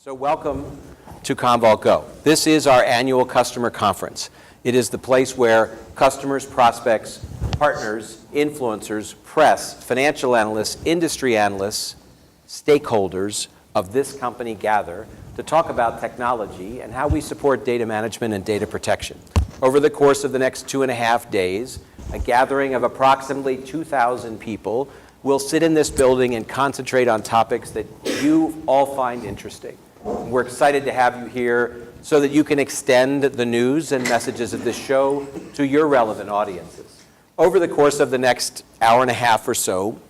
So welcome to Commvault GO. This is our annual customer conference. It is the place where customers, prospects, partners, influencers, press, financial analysts, industry analysts, stakeholders of this company gather to talk about technology and how we support data management and data protection. Over the course of the next 2.5 days, a gathering of approximately 2,000 people will sit in this building and concentrate on topics that you all find interesting. We're excited to have you here so that you can extend the news and messages of this show to your relevant audiences. Over the course of the next hour and a half or so,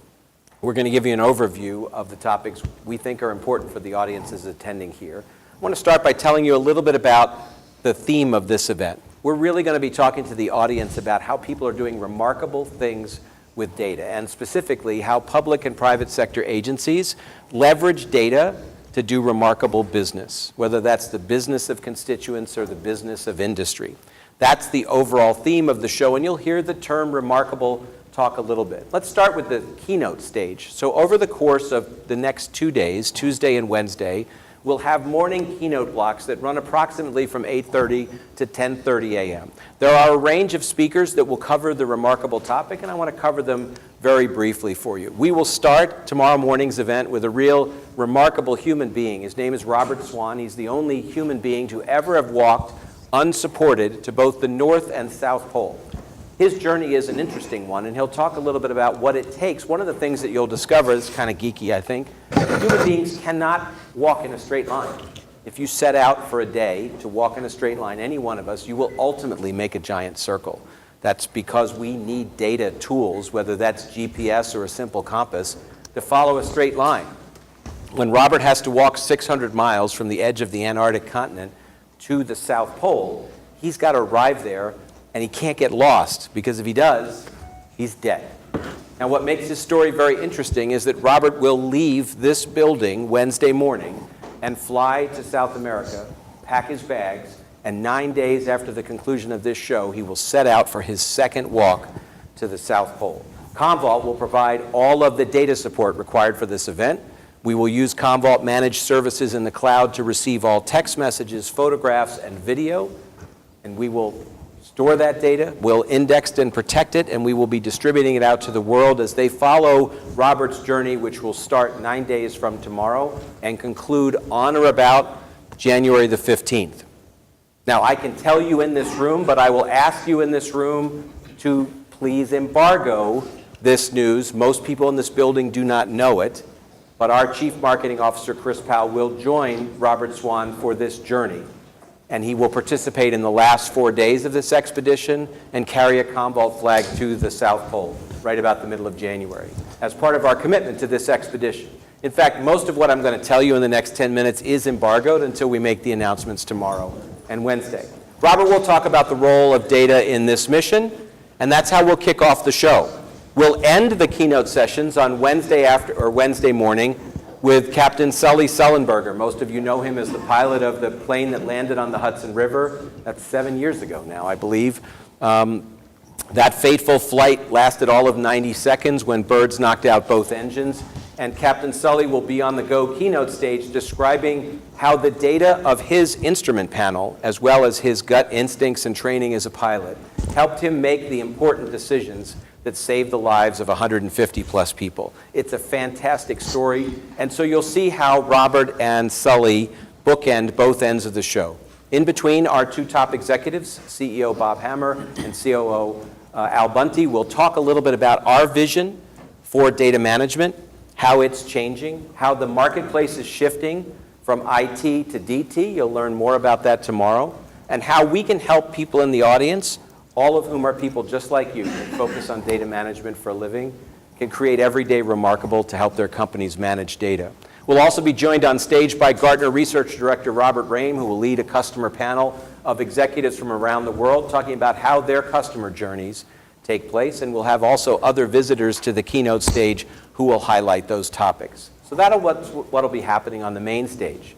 we're going to give you an overview of the topics we think are important for the audiences attending here. I want to start by telling you a little bit about the theme of this event. We're really going to be talking to the audience about how people are doing remarkable things with data, and specifically how public and private sector agencies leverage data to do remarkable business, whether that's the business of constituents or the business of industry. That's the overall theme of the show, and you'll hear the term remarkable talk a little bit. Let's start with the keynote stage. So over the course of the next 2 days, Tuesday and Wednesday, we'll have morning keynote blocks that run approximately from 8:30 to 10:30 a.m. There are a range of speakers that will cover the remarkable topic, and I want to cover them very briefly for you. We will start tomorrow morning's event with a real remarkable human being. His name is Robert Swan. He's the only human being to ever have walked unsupported to both the North and South Pole. His journey is an interesting one, and he'll talk a little bit about what it takes. One of the things that you'll discover is kind of geeky, I think. Human beings cannot walk in a straight line. If you set out for a day to walk in a straight line, any one of us, you will ultimately make a giant circle. That's because we need data tools, whether that's GPS or a simple compass, to follow a straight line. When Robert has to walk 600 miles from the edge of the Antarctic continent to the South Pole, he's got to arrive there, and he can't get lost, because if he does, he's dead. Now, what makes this story very interesting is that Robert will leave this building Wednesday morning and fly to South America, pack his bags, and 9 days after the conclusion of this show, he will set out for his second walk to the South Pole. Commvault will provide all of the data support required for this event. We will use Commvault managed services in the cloud to receive all text messages, photographs, and video, and we will store that data, we'll index and protect it, and we will be distributing it out to the world as they follow Robert's journey, which will start 9 days from tomorrow and conclude on or about January the 15th. Now, I can tell you in this room, but I will ask you in this room to please embargo this news. Most people in this building do not know it, but our Chief Marketing Officer, Chris Powell, will join Robert Swan for this journey. And he will participate in the last 4 days of this expedition and carry a Commvault flag to the South Pole, right about the middle of January, as part of our commitment to this expedition. In fact, most of what I'm going to tell you in the next 10 minutes is embargoed until we make the announcements tomorrow and Wednesday. Robert will talk about the role of data in this mission, and that's how we'll kick off the show. We'll end the keynote sessions on Wednesday morning with Captain Sully Sullenberger. Most of you know him as the pilot of the plane that landed on the Hudson River. That's 7 years ago now, I believe. That fateful flight lasted all of 90 seconds when birds knocked out both engines. And Captain Sully will be on the GO keynote stage describing how the data of his instrument panel, as well as his gut instincts and training as a pilot, helped him make the important decisions that saved the lives of 150 plus people. It's a fantastic story, and so you'll see how Robert and Sully bookend both ends of the show. In between, our two top executives, CEO Bob Hammer and COO Al Bunty, will talk a little bit about our vision for data management, how it's changing, how the marketplace is shifting from IT to DT. You'll learn more about that tomorrow, and how we can help people in the audience, all of whom are people just like you that focus on data management for a living, can create every day remarkable to help their companies manage data. We'll also be joined on stage by Gartner Research Director Robert Rame, who will lead a customer panel of executives from around the world talking about how their customer journeys take place, and we'll have also other visitors to the keynote stage who will highlight those topics. So what'll be happening on the main stage.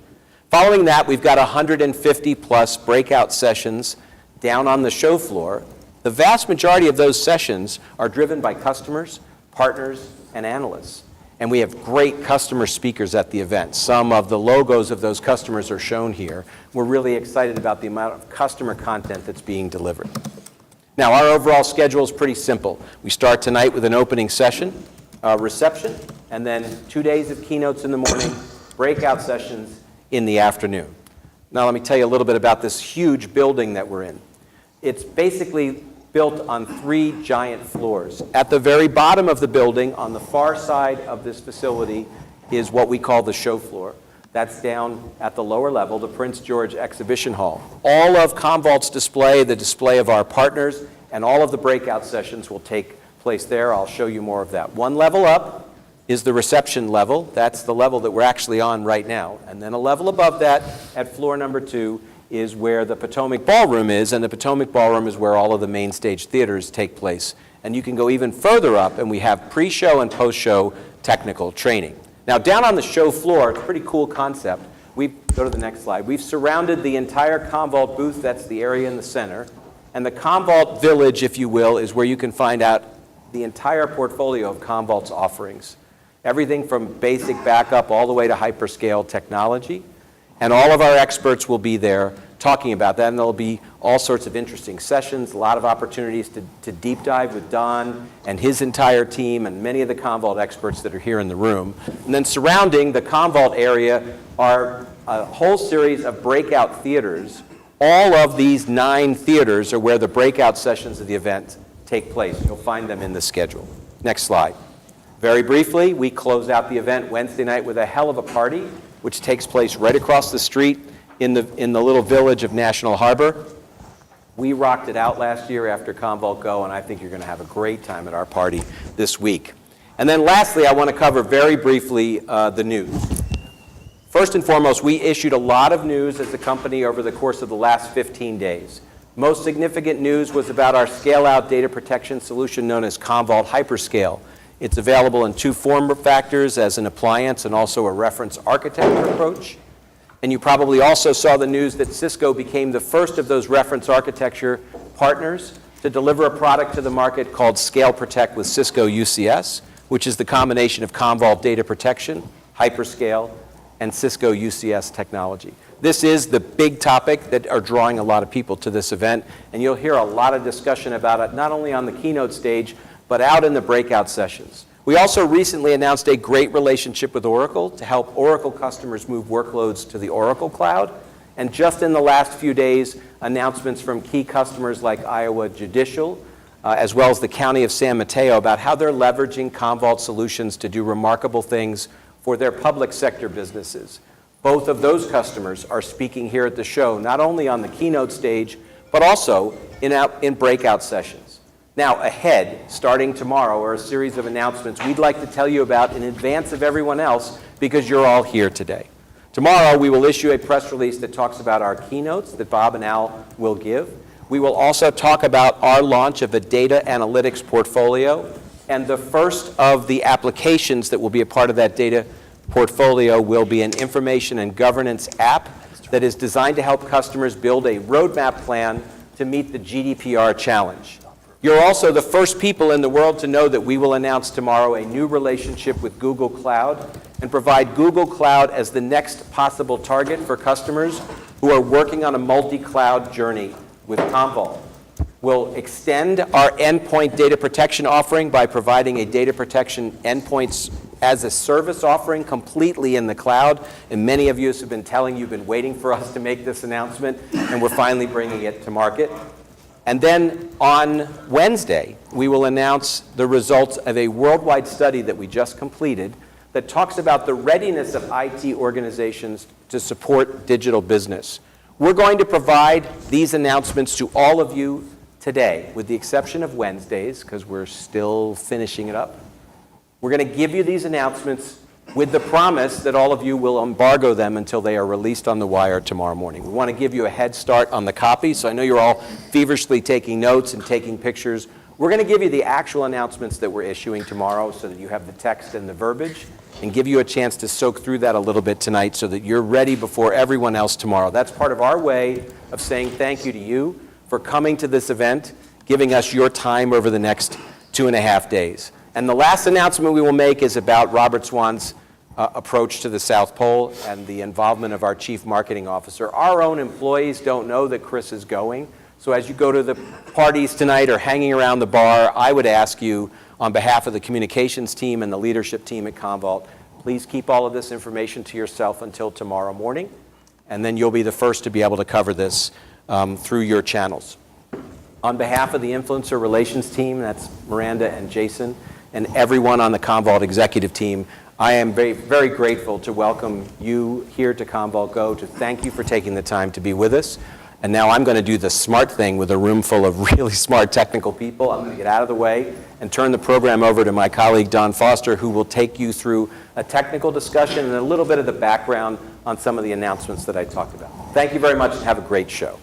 Following that, we've got 150 plus breakout sessions down on the show floor. The vast majority of those sessions are driven by customers, partners, and analysts. And we have great customer speakers at the event. Some of the logos of those customers are shown here. We're really excited about the amount of customer content that's being delivered. Now, our overall schedule is pretty simple. We start tonight with an opening session, reception, and then 2 days of keynotes in the morning, breakout sessions in the afternoon. Now, let me tell you a little bit about this huge building that we're in. It's basically built on 3 giant floors. At the very bottom of the building, on the far side of this facility, is what we call the show floor. That's down at the lower level, the Prince George Exhibition Hall. All of Commvault's display, the display of our partners, and all of the breakout sessions will take place there. I'll show you more of that. One level up is the reception level. That's the level that we're actually on right now. And then a level above that, at floor number 2, is where the Potomac Ballroom is, and the Potomac Ballroom is where all of the Mainstage Theaters take place. And you can go even further up, and we have pre-show and post-show technical training. Now, down on the show floor, it's a pretty cool concept. Go to the next slide. We've surrounded the entire Commvault booth. That's the area in the center. And the Commvault Village, if you will, is where you can find out the entire portfolio of Commvault's offerings. Everything from basic backup all the way to HyperScale technology. And all of our experts will be there talking about that, and there'll be all sorts of interesting sessions, a lot of opportunities to deep dive with Don and his entire team and many of the Commvault experts that are here in the room. And then surrounding the Commvault area are a whole series of breakout theaters. All of these 9 theaters are where the breakout sessions of the event take place. You'll find them in the schedule. Next slide. Very briefly, we close out the event Wednesday night with a hell of a party, which takes place right across the street in the little village of National Harbor. We rocked it out last year after Commvault GO, and I think you're going to have a great time at our party this week. And then lastly, I want to cover very briefly the news. First and foremost, we issued a lot of news as a company over the course of the last 15 days. Most significant news was about our scale-out data protection solution known as Commvault HyperScale. It's available in 2 form factors, as an appliance and also a reference architecture approach. And you probably also saw the news that Cisco became the first of those reference architecture partners to deliver a product to the market called Scale Protect with Cisco UCS, which is the combination of Commvault data protection, HyperScale, and Cisco UCS technology. This is the big topic that are drawing a lot of people to this event, and you'll hear a lot of discussion about it, not only on the keynote stage, but out in the breakout sessions. We also recently announced a great relationship with Oracle to help Oracle customers move workloads to the Oracle Cloud. And just in the last few days, announcements from key customers like Iowa Judicial, as well as the County of San Mateo, about how they're leveraging Commvault solutions to do remarkable things for their public sector businesses. Both of those customers are speaking here at the show, not only on the keynote stage, but also in breakout sessions. Now, ahead, starting tomorrow, are a series of announcements we'd like to tell you about in advance of everyone else, because you're all here today. Tomorrow, we will issue a press release that talks about our keynotes that Bob and Al will give. We will also talk about our launch of a data analytics portfolio, and the first of the applications that will be a part of that data portfolio will be an information and governance app that is designed to help customers build a roadmap plan to meet the GDPR challenge. You're also the first people in the world to know that we will announce tomorrow a new relationship with Google Cloud and provide Google Cloud as the next possible target for customers who are working on a multi-cloud journey with Commvault. We'll extend our endpoint data protection offering by providing a data protection endpoints as a service offering completely in the cloud. And many of you have been telling you've been waiting for us to make this announcement, and we're finally bringing it to market. And then on Wednesday, we will announce the results of a worldwide study that we just completed that talks about the readiness of IT organizations to support digital business. We're going to provide these announcements to all of you today, with the exception of Wednesdays, because we're still finishing it up. We're going to give you these announcements with the promise that all of you will embargo them until they are released on the wire tomorrow morning. We want to give you a head start on the copy, so I know you're all feverishly taking notes and taking pictures. We're going to give you the actual announcements that we're issuing tomorrow so that you have the text and the verbiage, and give you a chance to soak through that a little bit tonight so that you're ready before everyone else tomorrow. That's part of our way of saying thank you to you for coming to this event, giving us your time over the next 2.5 days. And the last announcement we will make is about Robert Swan's approach to the South Pole and the involvement of our Chief Marketing Officer. Our own employees don't know that Chris is going. So as you go to the parties tonight or hanging around the bar, I would ask you, on behalf of the communications team and the leadership team at Commvault, please keep all of this information to yourself until tomorrow morning, and then you'll be the first to be able to cover this through your channels. On behalf of the influencer relations team, that's Miranda and Jason, and everyone on the Commvault executive team, I am very, very grateful to welcome you here to Commvault GO, to thank you for taking the time to be with us. And now I'm going to do the smart thing with a room full of really smart technical people. I'm going to get out of the way and turn the program over to my colleague Don Foster, who will take you through a technical discussion and a little bit of the background on some of the announcements that I talked about. Thank you very much and have a great show.